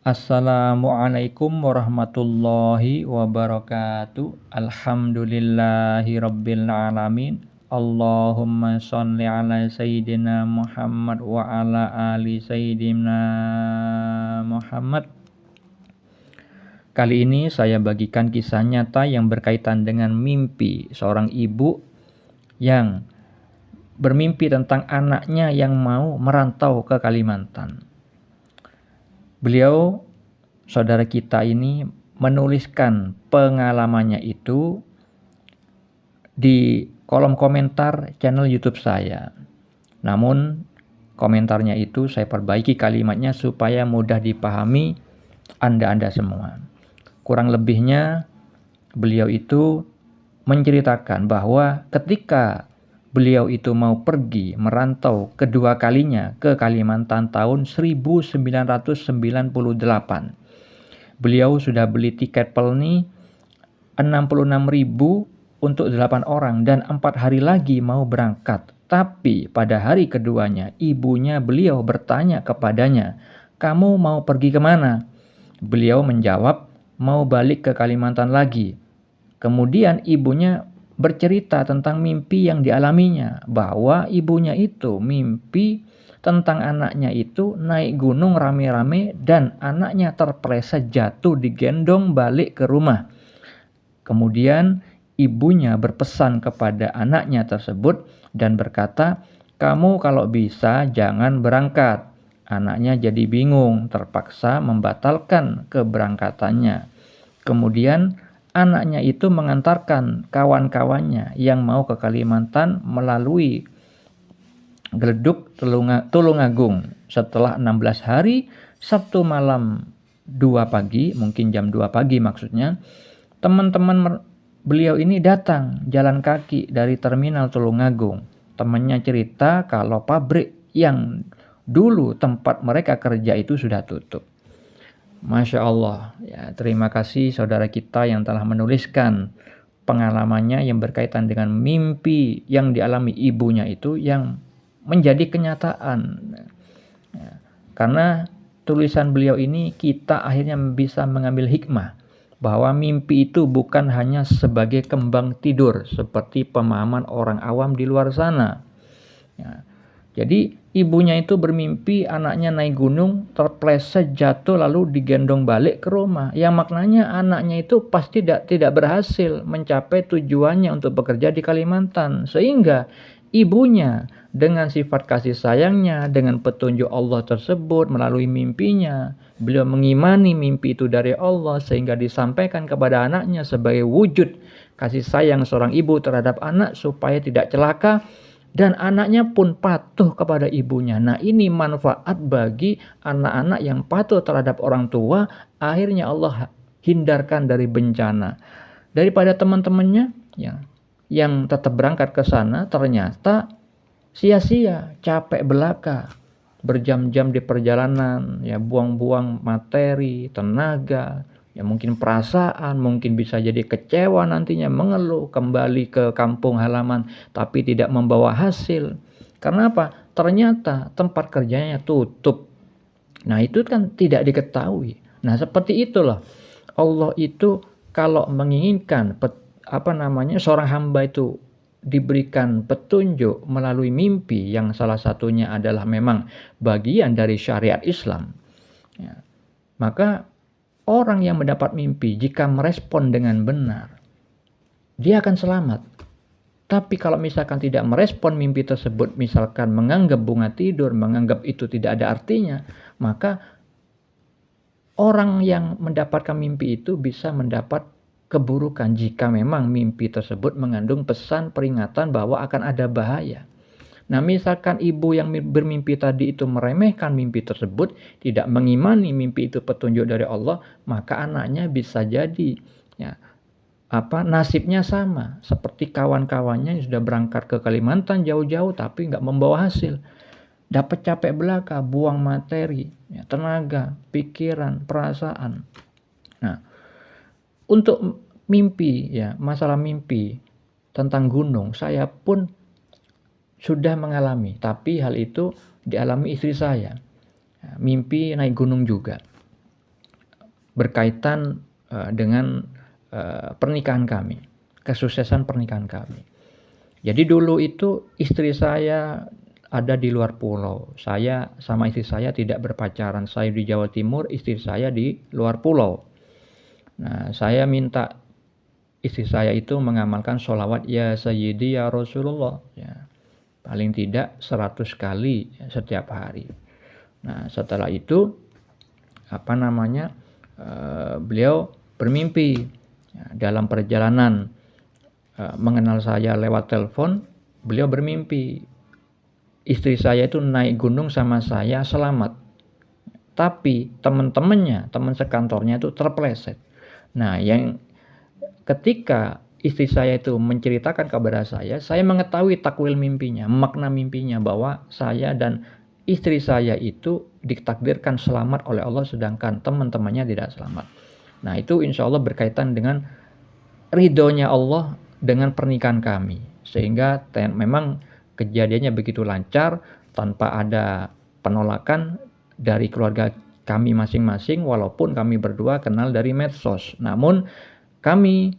Assalamualaikum warahmatullahi wabarakatuh. Alhamdulillahi rabbil alamin. Allahumma sholli ala sayyidina Muhammad wa ala ali sayyidina Muhammad. Kali ini saya bagikan kisah nyata yang berkaitan dengan mimpi seorang ibu yang bermimpi tentang anaknya yang mau merantau ke Kalimantan. Beliau, saudara kita ini, menuliskan pengalamannya itu di kolom komentar channel YouTube saya. Namun komentarnya itu saya perbaiki kalimatnya supaya mudah dipahami Anda semua. Kurang lebihnya beliau itu menceritakan bahwa ketika beliau itu mau pergi merantau kedua kalinya ke Kalimantan tahun 1998. Beliau sudah beli tiket pelni 66.000 untuk 8 orang dan 4 hari lagi mau berangkat. Tapi pada hari keduanya ibunya beliau bertanya kepadanya, "Kamu mau pergi kemana?" Beliau menjawab, "Mau balik ke Kalimantan lagi." Kemudian ibunya bercerita tentang mimpi yang dialaminya, bahwa ibunya itu mimpi tentang anaknya itu naik gunung rame-rame dan anaknya terpleset jatuh digendong balik ke rumah. Kemudian ibunya berpesan kepada anaknya tersebut dan berkata, "Kamu kalau bisa jangan berangkat." Anaknya jadi bingung, terpaksa membatalkan keberangkatannya. Kemudian anaknya itu mengantarkan kawan-kawannya yang mau ke Kalimantan melalui Geleduk Tulungagung. Setelah 16 hari, Sabtu malam 2 pagi, mungkin jam 2 pagi maksudnya, teman-teman beliau ini datang jalan kaki dari terminal Tulungagung. Temannya cerita kalau pabrik yang dulu tempat mereka kerja itu sudah tutup. Masya Allah, ya, terima kasih saudara kita yang telah menuliskan pengalamannya yang berkaitan dengan mimpi yang dialami ibunya itu yang menjadi kenyataan. Ya, karena tulisan beliau ini kita akhirnya bisa mengambil hikmah bahwa mimpi itu bukan hanya sebagai kembang tidur seperti pemahaman orang awam di luar sana. Ya, jadi ibunya itu bermimpi anaknya naik gunung, terpleset jatuh lalu digendong balik ke rumah. Yang maknanya anaknya itu pasti tidak berhasil mencapai tujuannya untuk bekerja di Kalimantan. Sehingga ibunya dengan sifat kasih sayangnya, dengan petunjuk Allah tersebut melalui mimpinya, beliau mengimani mimpi itu dari Allah sehingga disampaikan kepada anaknya sebagai wujud kasih sayang seorang ibu terhadap anak supaya tidak celaka. Dan anaknya pun patuh kepada ibunya. Nah, ini manfaat bagi anak-anak yang patuh terhadap orang tua. Akhirnya Allah hindarkan dari bencana. Daripada teman-temannya yang tetap berangkat ke sana ternyata sia-sia, capek belaka, berjam-jam di perjalanan, ya buang-buang materi, tenaga, ya mungkin perasaan, mungkin bisa jadi kecewa nantinya, mengeluh, kembali ke kampung halaman, tapi tidak membawa hasil. Karena apa? Ternyata tempat kerjanya tutup. Nah, itu kan tidak diketahui. Nah, seperti itulah Allah itu kalau menginginkan seorang hamba itu diberikan petunjuk melalui mimpi yang salah satunya adalah memang bagian dari syariat Islam. Ya, maka orang yang mendapat mimpi jika merespon dengan benar, dia akan selamat. Tapi kalau misalkan tidak merespon mimpi tersebut, misalkan menganggap bunga tidur, menganggap itu tidak ada artinya, maka orang yang mendapatkan mimpi itu bisa mendapat keburukan jika memang mimpi tersebut mengandung pesan peringatan bahwa akan ada bahaya. Nah, misalkan ibu yang bermimpi tadi itu meremehkan mimpi tersebut, tidak mengimani mimpi itu petunjuk dari Allah, maka anaknya bisa jadi nasibnya sama seperti kawan-kawannya yang sudah berangkat ke Kalimantan jauh-jauh tapi nggak membawa hasil. Dapat capek belaka, buang materi, tenaga, pikiran, perasaan. Nah, untuk mimpi, masalah mimpi tentang gunung, saya pun sudah mengalami, tapi hal itu dialami istri saya. Mimpi naik gunung juga. berkaitan dengan pernikahan kami, kesuksesan pernikahan kami. Jadi dulu itu istri saya ada di luar pulau. Saya sama istri saya tidak berpacaran. Saya di Jawa Timur, istri saya di luar pulau. Nah, saya minta istri saya itu mengamalkan sholawat ya Sayyidi ya Rasulullah. Ya, paling tidak 100 kali setiap hari. Nah, setelah itu beliau bermimpi dalam perjalanan mengenal saya lewat telepon. Beliau bermimpi istri saya itu naik gunung sama saya selamat, tapi teman-temannya, teman sekantornya itu terpeleset. Nah, yang ketika istri saya itu menceritakan kepada saya mengetahui takwil mimpinya, makna mimpinya, bahwa saya dan istri saya itu ditakdirkan selamat oleh Allah sedangkan teman-temannya tidak selamat. Nah, itu insya Allah berkaitan dengan ridhonya Allah dengan pernikahan kami, sehingga memang kejadiannya begitu lancar tanpa ada penolakan dari keluarga kami masing-masing, walaupun kami berdua kenal dari medsos. Namun kami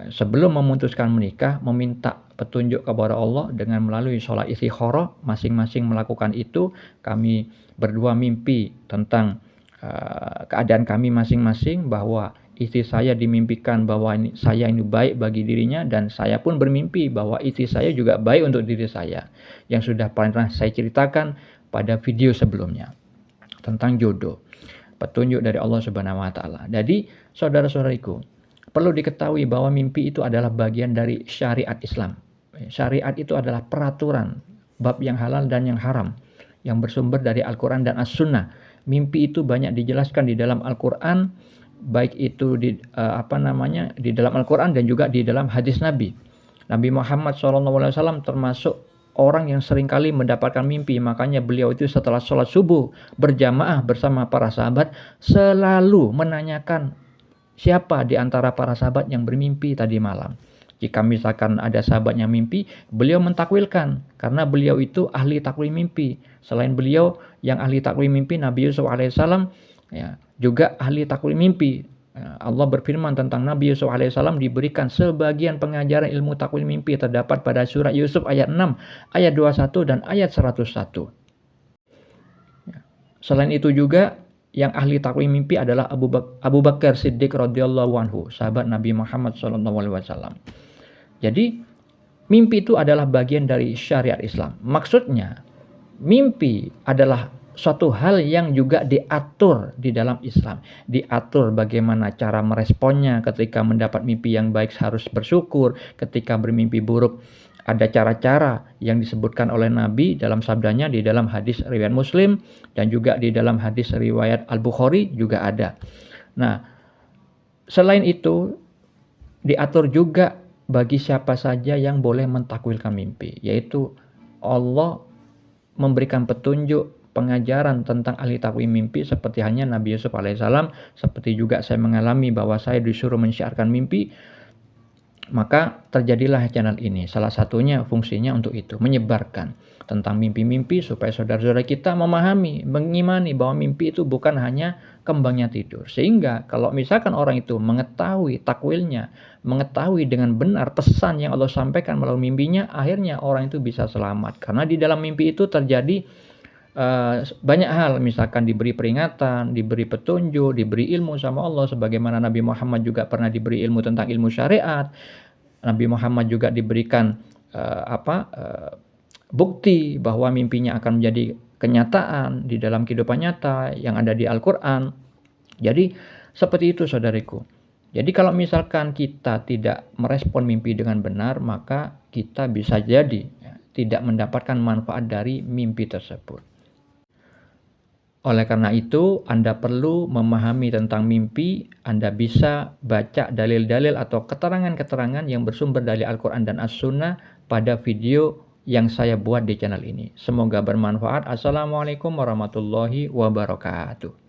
sebelum memutuskan menikah meminta petunjuk kepada Allah dengan melalui sholat istikharah. Masing-masing melakukan itu. Kami berdua mimpi tentang keadaan kami masing-masing, bahwa istri saya dimimpikan bahwa saya ini baik bagi dirinya, dan saya pun bermimpi bahwa istri saya juga baik untuk diri saya, yang sudah pernah saya ceritakan pada video sebelumnya tentang jodoh, petunjuk dari Allah Subhanahu wa taala. Jadi, saudara-saudariku, perlu diketahui bahwa mimpi itu adalah bagian dari syariat Islam. Syariat itu adalah peraturan bab yang halal dan yang haram yang bersumber dari Al-Qur'an dan As-Sunnah. Mimpi itu banyak dijelaskan di dalam Al-Qur'an, baik itu di dalam Al-Qur'an dan juga di dalam hadis Nabi. Nabi Muhammad SAW termasuk orang yang seringkali mendapatkan mimpi. Makanya beliau itu setelah sholat subuh berjamaah bersama para sahabat selalu menanyakan siapa di antara para sahabat yang bermimpi tadi malam. Jika misalkan ada sahabat yang mimpi, beliau mentakwilkan karena beliau itu ahli takwil mimpi. Selain beliau yang ahli takwil mimpi, Nabi Yusuf alaihissalam juga ahli takwil mimpi. Allah berfirman tentang Nabi Yusuf alaihissalam diberikan sebagian pengajaran ilmu takwil mimpi, terdapat pada surat Yusuf ayat 6, ayat 21 dan ayat 101. Selain itu juga yang ahli takwil mimpi adalah Abu Bakar Siddiq radhiyallahu anhu, sahabat Nabi Muhammad SAW. Jadi mimpi itu adalah bagian dari syariat Islam. Maksudnya mimpi adalah suatu hal yang juga diatur di dalam Islam. Diatur bagaimana cara meresponnya. Ketika mendapat mimpi yang baik harus bersyukur. Ketika bermimpi buruk ada cara-cara yang disebutkan oleh Nabi dalam sabdanya di dalam hadis riwayat Muslim dan juga di dalam hadis riwayat Al-Bukhari juga ada. Nah, selain itu diatur juga bagi siapa saja yang boleh mentakwilkan mimpi, yaitu Allah memberikan petunjuk pengajaran tentang ahli takwil mimpi seperti hanya Nabi Yusuf alaihissalam. Seperti juga saya mengalami bahwa saya disuruh mensyiarkan mimpi, maka terjadilah channel ini. Salah satunya fungsinya untuk itu, menyebarkan tentang mimpi-mimpi supaya saudara-saudara kita memahami, mengimani bahwa mimpi itu bukan hanya kembangnya tidur. Sehingga kalau misalkan orang itu mengetahui takwilnya, mengetahui dengan benar pesan yang Allah sampaikan melalui mimpinya, akhirnya orang itu bisa selamat. Karena di dalam mimpi itu terjadi banyak hal, misalkan diberi peringatan, diberi petunjuk, diberi ilmu sama Allah, sebagaimana Nabi Muhammad juga pernah diberi ilmu tentang ilmu syariat. Nabi Muhammad juga diberikan bukti bahwa mimpinya akan menjadi kenyataan di dalam kehidupan nyata yang ada di Al-Qur'an. Jadi seperti itu saudariku. Jadi kalau misalkan kita tidak merespon mimpi dengan benar, maka kita bisa jadi tidak mendapatkan manfaat dari mimpi tersebut. Oleh karena itu, Anda perlu memahami tentang mimpi. Anda bisa baca dalil-dalil atau keterangan-keterangan yang bersumber dari Al-Quran dan As-Sunnah pada video yang saya buat di channel ini. Semoga bermanfaat. Assalamualaikum warahmatullahi wabarakatuh.